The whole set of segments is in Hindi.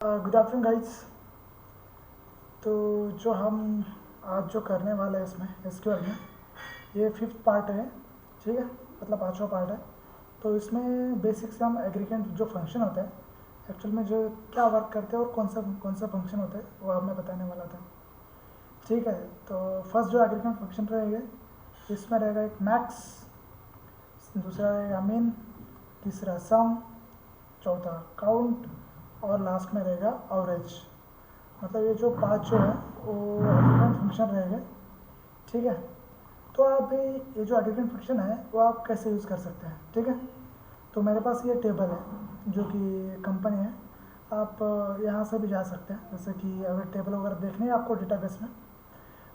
Good afternoon guys. तो जो हम आज जो करने वाले हैं इसमें एसक्यूएल में ये फिफ्थ पार्ट है। ठीक है, मतलब पांचवा पार्ट है। तो इसमें बेसिक से हम एग्रीगेंट जो फंक्शन होता है एक्चुअल में जो क्या वर्क करते हैं और कौन सा फंक्शन होता है वो आप मैं बताने वाला था। ठीक है, तो फर्स्ट जो एग्रीगेंट फंक्शन रहेगा इसमें रहेगा एक मैक्स, दूसरा रहेगा मिन, तीसरा सम, चौथा काउंट और लास्ट में रहेगा एवरेज। मतलब ये जो पांच जो है वो एग्रीगेंट फंक्शन रहेंगे। ठीक है, तो आप भी ये जो एग्रीगेंट फंक्शन है वो आप कैसे यूज़ कर सकते हैं। ठीक है, तो मेरे पास ये टेबल है जो कि कंपनी है। आप यहाँ से भी जा सकते हैं, जैसे कि अगर टेबल वगैरह देखने हैं आपको डेटाबेस में,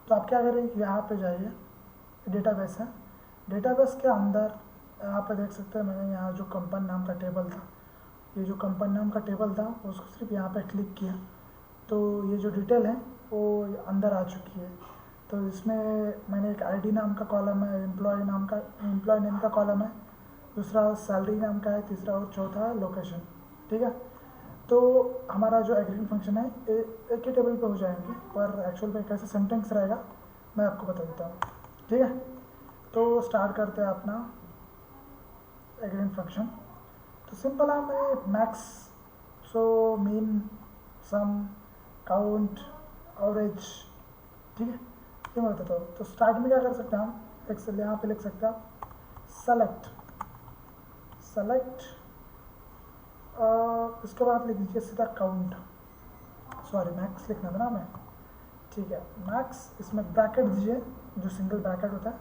तो आप क्या करें, यहाँ पे जाइए, डेटाबेस है, डेटाबेस के अंदर यहाँ पे देख सकते हैं। मैंने यहाँ जो कंपनी नाम का टेबल था, ये जो कंपनी नाम का टेबल था उसको सिर्फ यहाँ पे क्लिक किया तो ये जो डिटेल है वो अंदर आ चुकी है। तो इसमें मैंने एक आईडी नाम का कॉलम है, एम्प्लॉय नेम का कॉलम है, दूसरा सैलरी नाम का है, तीसरा और चौथा है लोकेशन। ठीक है, तो हमारा जो एग्रीगेंट फंक्शन है एक ही टेबल पे हो जाएंगे, पर एक्चुअल में कैसे सेंटेंस रहेगा मैं आपको बता देता हूँ। ठीक है, तो स्टार्ट करते हैं अपना एग्रीगेंट फंक्शन। तो सिंपल है, मैक्स, सो मीन, सम, काउंट, एवरेज। ठीक है, ये मैं बताता हूँ। तो स्टार्ट में क्या कर सकते हैं हम, एक्सेल यहाँ पे लिख सकते हैं सेलेक्ट, उसके बाद लिख दीजिए सीधा काउंट, सॉरी मैक्स लिखना था ना मैं। ठीक है, मैक्स, इसमें ब्रैकेट दीजिए जो सिंगल ब्रैकेट होता है।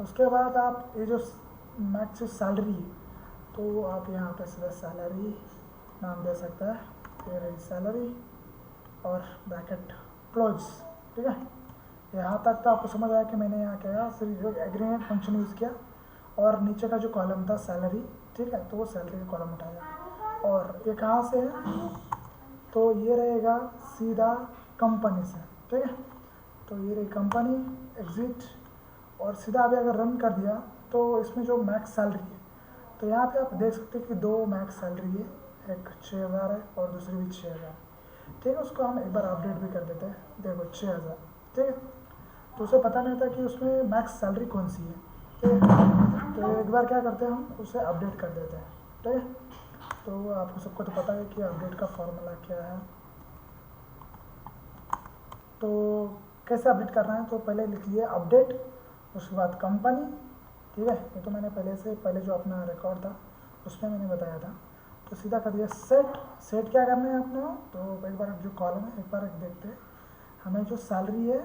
उसके बाद आप ये जो मैक्स सैलरी, तो आप यहाँ पे सीधा सैलरी नाम दे सकते हैं, ये रही सैलरी और ब्रैकेट क्लोज। ठीक है, यहाँ तक तो आपको समझ आया कि मैंने यहाँ क्या सिर्फ जो एग्रीगेंट फंक्शन यूज़ किया और नीचे का जो कॉलम था सैलरी, ठीक है, तो वो सैलरी का कॉलम उठाया। और ये कहाँ से है, तो ये रहेगा सीधा कंपनी से। ठीक है, तो ये रही कंपनी, एग्जिट, और सीधा अभी अगर रन कर दिया तो इसमें जो मैक्स सैलरी है, तो यहाँ पे आप देख सकते हैं कि दो मैक्स सैलरी है, एक 6000 है और दूसरी भी 6000। ठीक है, उसको हम एक बार अपडेट भी कर देते हैं, देखो 6000। ठीक है, तो उसे पता नहीं था कि उसमें मैक्स सैलरी कौन सी है। ठीक है, तो एक बार क्या करते हैं हम उसे अपडेट कर देते हैं। ठीक है, तो आपको सबको तो पता है कि अपडेट का फॉर्मूला क्या है। तो कैसे अपडेट करना है, तो पहले लिख लिए अपडेट, उसके बाद कंपनी। ठीक है, ये तो मैंने पहले जो अपना रिकॉर्ड था उसमें मैंने बताया था। तो सीधा कर दिया सेट क्या करना है अपने, तो एक बार जो कॉलम है एक बार देखते हैं। हमें जो सैलरी है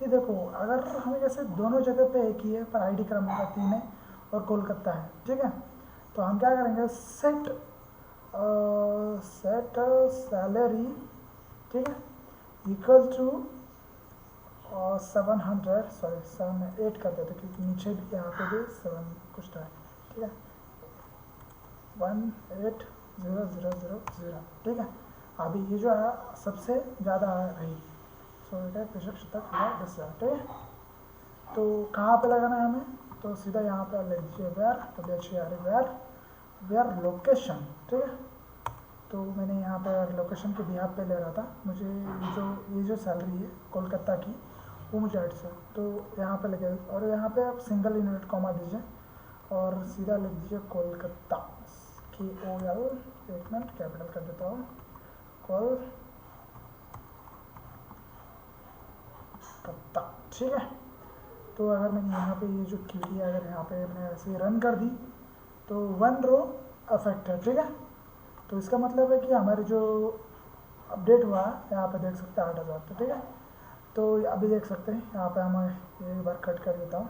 ये देखो, अगर हमें जैसे दोनों जगह पे एक ही है पर आईडी क्रम का 3 है और कोलकाता है। ठीक है, तो हम क्या करेंगे, सेट सैलरी, ठीक है, इक्वल टू 700, सॉरी 78 कर देते क्योंकि नीचे भी यहाँ पे भी 7 कुछ था। ठीक है, 18000। ठीक है, अभी ये जो है सबसे ज़्यादा रही, सो ये प्रतिशत हुआ 10,000। ठीक है, तो कहाँ पे लगाना है हमें, तो सीधा यहाँ पे ले लीजिए वेयर, वेयर लोकेशन। ठीक है, तो मैंने यहाँ पर लोकेशन के बिहाफ पे ले रहा था, मुझे ये जो सैलरी है कोलकाता की वो मुझे 8 से, तो यहाँ पे लगे, और यहाँ पे आप सिंगल यूनिट कॉमा दीजिए और सीधा लिख दीजिए कोलकाता, KOL, एक मिनट कैपिटल कर देता हूँ, कोलकाता। ठीक है, तो अगर मैंने यहाँ पे ये जो क्यूरी अगर यहाँ पे मैंने ऐसे रन कर दी तो 1 रो अफेक्ट है। ठीक है, तो इसका मतलब है कि हमारे जो अपडेट हुआ है यहाँ पे देख सकते हैं 8000। तो ठीक है, तो अभी देख सकते हैं यहाँ पे हम एक बार कट कर देता हूँ।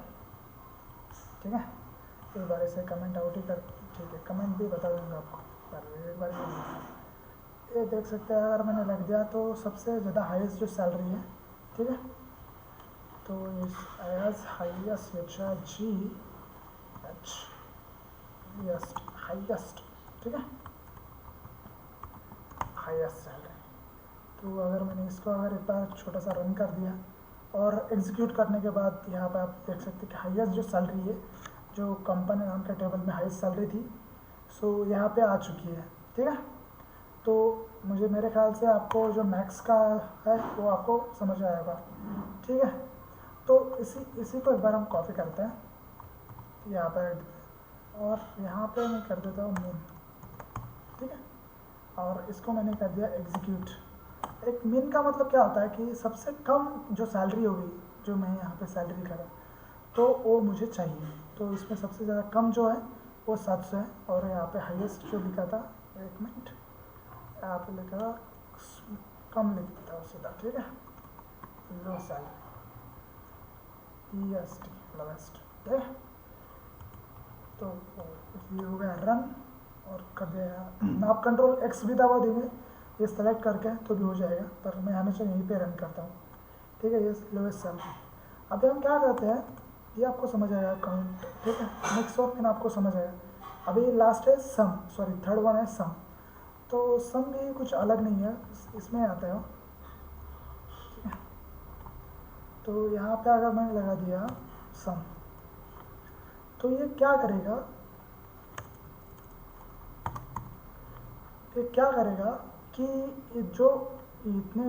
ठीक है, एक बार इसे कमेंट आउट ही कर, ठीक है, कमेंट भी बता दूँगा आपको, पर एक बार ये देख सकते हैं अगर मैंने रख दिया तो सबसे ज़्यादा हाईएस्ट जो सैलरी है। ठीक है, तो इस एज हाईएस्ट हाईएस्ट। ठीक है, हाईएस्ट सैलरी। तो अगर मैंने इसको अगर एक बार छोटा सा रन कर दिया और एग्जीक्यूट करने के बाद यहाँ पे आप देख सकते हैं कि हाईएस्ट जो सैलरी है जो कंपनी नाम के टेबल में हाईएस्ट सैलरी थी, सो यहाँ पे आ चुकी है। ठीक है, तो मुझे मेरे ख्याल से आपको जो मैक्स का है वो आपको समझ आएगा, ठीक है। तो इसी को एक बार हम कॉपी करते हैं यहाँ पर, और यहाँ पे मैं कर देता हूँ मेन, ठीक है। और इसको मैंने कर दिया एग्जीक्यूट। एक मिन का मतलब क्या होता है कि सबसे कम जो सैलरी होगी, जो मैं यहाँ पे सैलरी लिखा था, तो वो मुझे चाहिए। तो इसमें सबसे ज़्यादा कम जो है वो 700 है, और यहाँ पे हाईएस्ट जो लिखा था, एक मिनट, यहाँ पे लिखा कम लिख देता हूँ सीधा, ठीक है। लो सैलरी EST लोवेस्ट, ठीक है। तो ये हो गया रन, और कर दिया। आप कंट्रोल X भी दबा देंगे ये सेलेक्ट करके तो भी हो जाएगा, पर मैं हमेशा यहीं पे रन करता हूँ, ठीक है। ये लोवेस्ट सैलरी। अभी हम क्या करते हैं, ये आपको समझ आएगा काउंट, ठीक है। नेक्स्ट और फिर आपको समझ आएगा। अभी लास्ट है सम, सॉरी थर्ड वन है सम। तो सम भी कुछ अलग नहीं है, इसमें आता है, ठीक है। तो यहाँ पे अगर मैंने लगा दिया सम, तो ये क्या करेगा, ये क्या करेगा कि ये जो इतने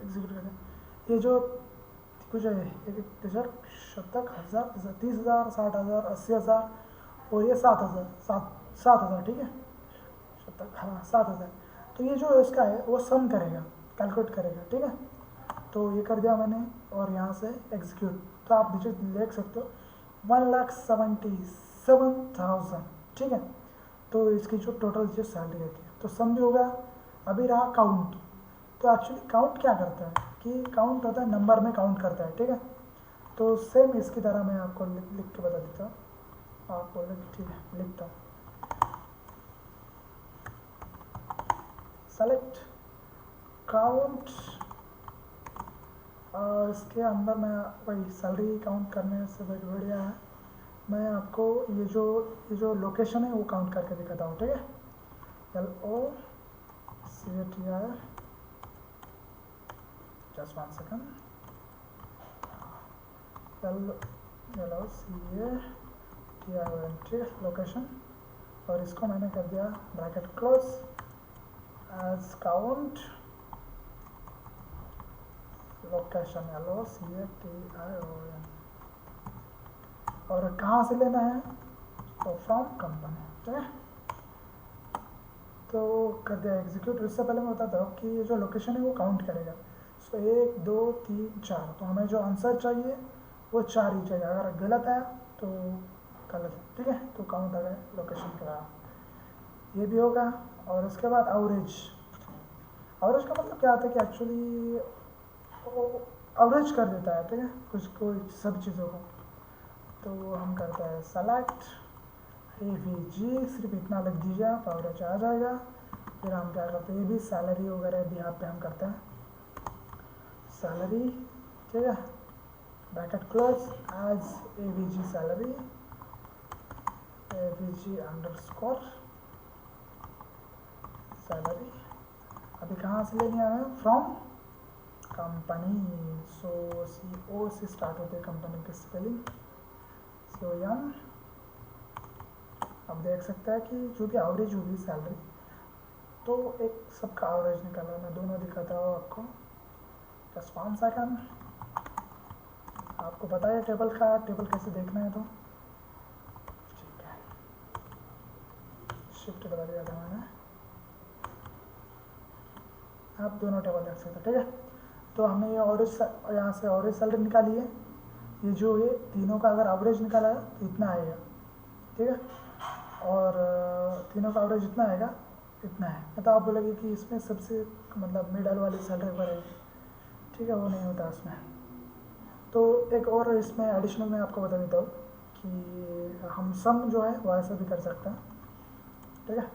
एग्जीक्यूट करें, ये जो कुछ है, एक हज़ार, शतक, हज़ार, 30,000, 60,000, 80,000 और ये 7,000, 7,000, ठीक है। शतक, हाँ 7,000। तो ये जो इसका है वो सम करेगा, कैलकुलेट करेगा, ठीक है। तो ये कर दिया मैंने, और यहाँ से एग्जीक्यूट। तो आप नीचे देख सकते हो 1,77,000, ठीक है। तो इसकी जो टोटल जो सैलरी रहती है, तो सम भी होगा। अभी रहा काउंट। तो एक्चुअली काउंट क्या करता है कि काउंट होता है नंबर में काउंट करता है, ठीक है। तो सेम इसकी तरह मैं आपको लिख के बता देता हूँ, आप बोले ठीक है लिखता हूँ। सेलेक्ट काउंट, इसके अंदर मैं वही सैलरी काउंट करने से बढ़िया है, मैं आपको ये जो लोकेशन है वो काउंट करके दिखाता हूँ, ठीक है। LOCATI, just 1 second, LOCATI location, और इसको मैंने कर दिया bracket close as count location LOCATION, और कहाँ से लेना है, तो फ्रॉम कंपनी, ठीक है। तो कर दिया एग्जीक्यूट। इससे पहले मैं बताता हूँ कि ये जो लोकेशन है वो काउंट करेगा। सो 1 2 3 4, तो हमें जो आंसर चाहिए वो 4 ही चाहिए, अगर गलत है तो गलत है, ठीक है। तो काउंट आ गया लोकेशन के बाद, ये भी होगा। और उसके बाद एवरेज। एवरेज का मतलब क्या होता है कि एक्चुअली एवरेज कर देता है, ठीक है, कुछ कोई सब चीज़ों को। तो हम करते हैं सेलेक्ट AVG, सिर्फ इतना लिख दीजिए आप, एवरेज आ जाएगा। फिर हम क्या करते हैं, ये भी सैलरी वगैरह भी यहाँ पे हम करते हैं सैलरी, ठीक है, bracket close as AVG salary, AVG underscore salary. अभी कहाँ से लेनी है हमें, फ्रॉम कंपनी। सो CO से स्टार्ट होते हैं कंपनी की स्पेलिंग, SOM। अब देख सकते हैं कि जो भी एवरेज होगी सैलरी, तो एक सबका एवरेज निकाला, मैं दोनों दिखाता हूँ आपको, जस्ट 1 सेकंड। आपको पता है टेबल कैसे देखना है, तो ठीक है, शिफ्ट दबा दिया था मैंने, आप दोनों टेबल देख सकते हैं, ठीक है। तो हमने ये एवरेज, यहाँ से एवरेज सैलरी निकाली है, ये जो ये तीनों का अगर एवरेज निकाला है तो इतना आएगा, ठीक है। और तीनों का एवरेज इतना आएगा, इतना है। मतलब आप बोलेंगे कि इसमें सबसे मतलब मिडल वाली सैलरी बढ़ेगी, ठीक है, वो नहीं होता इसमें। तो एक और इसमें एडिशनल मैं आपको बता देता हूँ कि हम सम जो है वो ऐसा भी कर सकते हैं, ठीक है।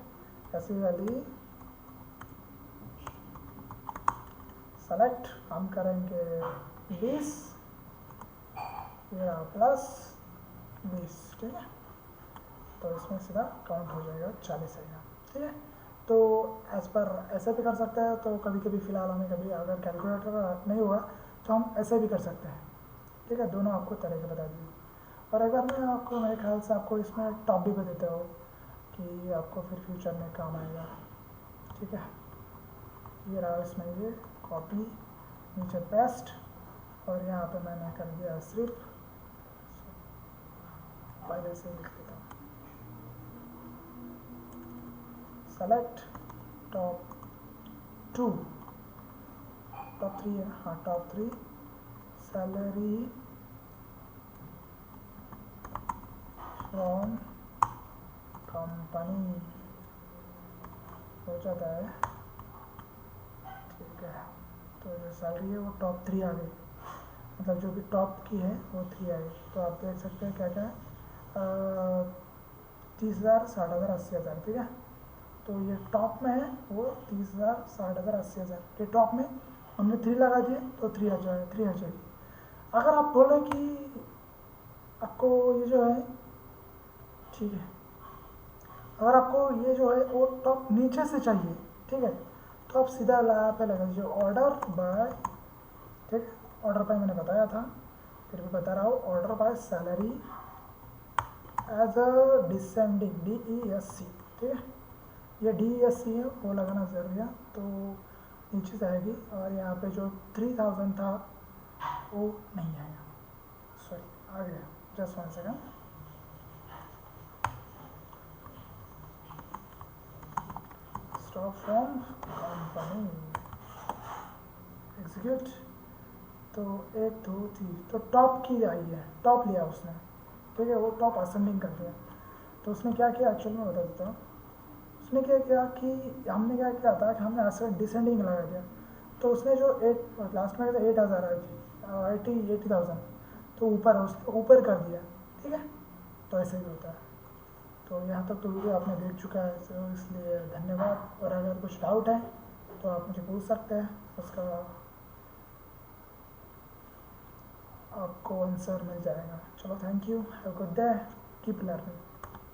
ऐसी वाली सेलेक्ट हम करेंगे 20 या प्लस 20, ठीक है। तो इसमें सीधा काउंट हो जाएगा 40 आएगा, ठीक है। तो एज पर ऐसे भी कर सकते हैं, तो कभी कभी फ़िलहाल हमें कभी अगर कैलकुलेटर नहीं होगा तो हम ऐसे भी कर सकते हैं, ठीक है। दोनों आपको तरीके बता दिए। और एक बार मैं आपको, मेरे ख्याल से आपको इसमें टॉप भी बता देता हूँ कि आपको फिर फ्यूचर में काम आएगा, ठीक है। ठीक है, ये रहा इसमें, ये कॉपी, नीचे पेस्ट, और यहाँ पे मैंने कर दिया सिर्फ, पहले से लिख देता हूँ, सेलेक्ट टॉप 2, टॉप 3 है, हाँ टॉप 3, सैलरी फ्रॉम कंपनी हो जाता है, ठीक है। तो जो सैलरी है वो टॉप 3 आ गई, मतलब जो भी टॉप की है वो 3 आई। तो आप देख सकते हैं क्या क्या है, 30,000, 60,000, 80,000, ठीक है। तो ये टॉप में है वो 30,000, 60,000, 80,000, ये टॉप में हमने 3 लगा दिए तो 3 आ जाएगा, 3 आ जाएगी। अगर आप बोलें कि आपको ये जो है, ठीक है, अगर आपको ये जो है वो टॉप नीचे से चाहिए, ठीक है, तो आप सीधा यहाँ पे लगा दीजिए ऑर्डर बाय, ठीक है, ऑर्डर बाय मैंने बताया था, फिर भी बता रहा हूँ, order by salary as a descending, DESC, ठीक है, ये DESC है वो लगाना ज़रूरी है, तो नीचे से आएगी। और यहाँ पे जो 3,000 था वो नहीं आएगा, सॉरी आ गया, just 1 second, stop from company, execute. तो 1 2 3, तो टॉप की आई है, टॉप लिया उसने, ठीक है, वो टॉप असेंडिंग कर दिया। तो उसने क्या किया, एक्चुअली मैं बता देता हूँ, उसने क्या किया कि हमने क्या किया था कि हमने ऐसे डिसेंडिंग लगा दिया, तो उसने जो 8 लास्ट में 8,000 आई थी, 80,000, तो ऊपर उसने ऊपर कर दिया, ठीक है। तो ऐसे ही होता है। तो यहाँ तक तो वीडियो आपने देख चुका है, तो इसलिए धन्यवाद, और अगर कुछ डाउट है तो आप मुझे पूछ सकते हैं, उसका आपको आंसर मिल जाएगा। चलो, thank you, have a good day, keep learning.